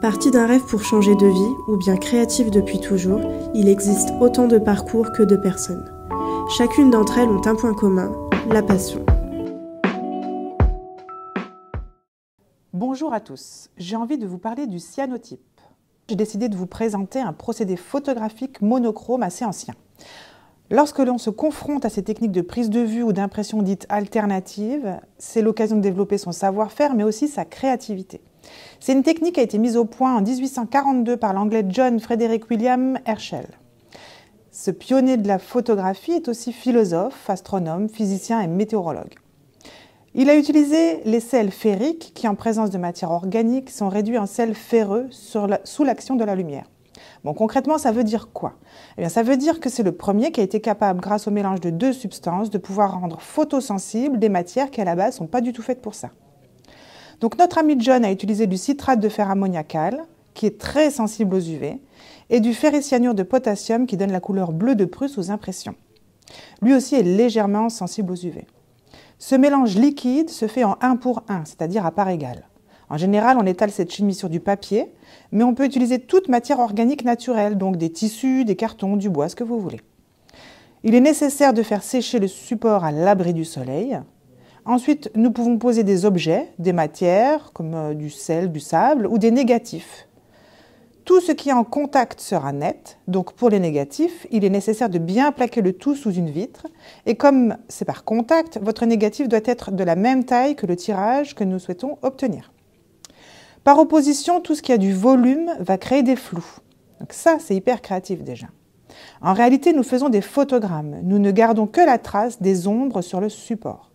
Parti d'un rêve pour changer de vie, ou bien créatif depuis toujours, il existe autant de parcours que de personnes. Chacune d'entre elles ont un point commun, la passion. Bonjour à tous, j'ai envie de vous parler du cyanotype. J'ai décidé de vous présenter un procédé photographique monochrome assez ancien. Lorsque l'on se confronte à ces techniques de prise de vue ou d'impression dites alternatives, c'est l'occasion de développer son savoir-faire, mais aussi sa créativité. C'est une technique qui a été mise au point en 1842 par l'anglais John Frederick William Herschel. Ce pionnier de la photographie est aussi philosophe, astronome, physicien et météorologue. Il a utilisé les sels ferriques qui, en présence de matière organique, sont réduits en sels ferreux sous l'action de la lumière. Bon, concrètement, ça veut dire quoi? Eh bien, ça veut dire que c'est le premier qui a été capable, grâce au mélange de deux substances, de pouvoir rendre photosensibles des matières qui, à la base, ne sont pas du tout faites pour ça. Donc, notre ami John a utilisé du citrate de fer ammoniacal, qui est très sensible aux UV, et du ferricyanure de potassium, qui donne la couleur bleue de Prusse aux impressions. Lui aussi est légèrement sensible aux UV. Ce mélange liquide se fait en 1 pour 1, c'est-à-dire à part égale. En général, on étale cette chimie sur du papier, mais on peut utiliser toute matière organique naturelle, donc des tissus, des cartons, du bois, ce que vous voulez. Il est nécessaire de faire sécher le support à l'abri du soleil. Ensuite, nous pouvons poser des objets, des matières, comme du sel, du sable, ou des négatifs. Tout ce qui est en contact sera net, donc pour les négatifs, il est nécessaire de bien plaquer le tout sous une vitre. Et comme c'est par contact, votre négatif doit être de la même taille que le tirage que nous souhaitons obtenir. Par opposition, tout ce qui a du volume va créer des flous. Donc ça, c'est hyper créatif déjà. En réalité, nous faisons des photogrammes. Nous ne gardons que la trace des ombres sur le support.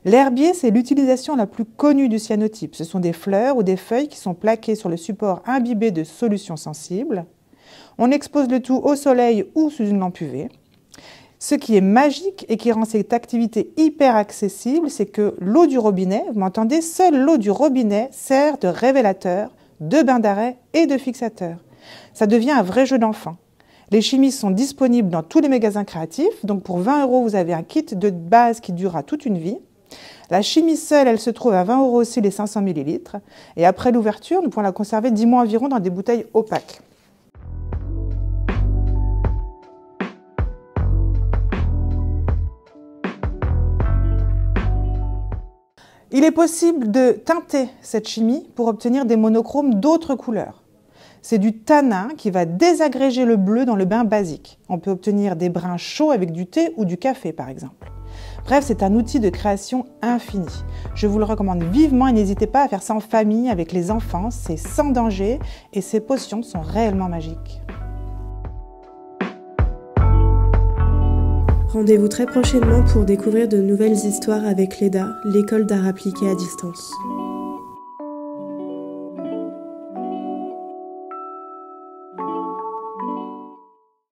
L'herbier, c'est l'utilisation la plus connue du cyanotype. Ce sont des fleurs ou des feuilles qui sont plaquées sur le support imbibé de solutions sensibles. On expose le tout au soleil ou sous une lampe UV. Ce qui est magique et qui rend cette activité hyper accessible, c'est que l'eau du robinet, vous m'entendez, seule l'eau du robinet sert de révélateur, de bain d'arrêt et de fixateur. Ça devient un vrai jeu d'enfant. Les chimies sont disponibles dans tous les magasins créatifs, donc pour 20 €, vous avez un kit de base qui durera toute une vie. La chimie seule, elle se trouve à 20 € aussi les 500 ml. Et après l'ouverture, nous pouvons la conserver 10 mois environ dans des bouteilles opaques. Il est possible de teinter cette chimie pour obtenir des monochromes d'autres couleurs. C'est du tanin qui va désagréger le bleu dans le bain basique. On peut obtenir des brins chauds avec du thé ou du café par exemple. Bref, c'est un outil de création infini. Je vous le recommande vivement et n'hésitez pas à faire ça en famille avec les enfants, c'est sans danger et ces potions sont réellement magiques. Rendez-vous très prochainement pour découvrir de nouvelles histoires avec l'EDA, l'école d'art appliqué à distance.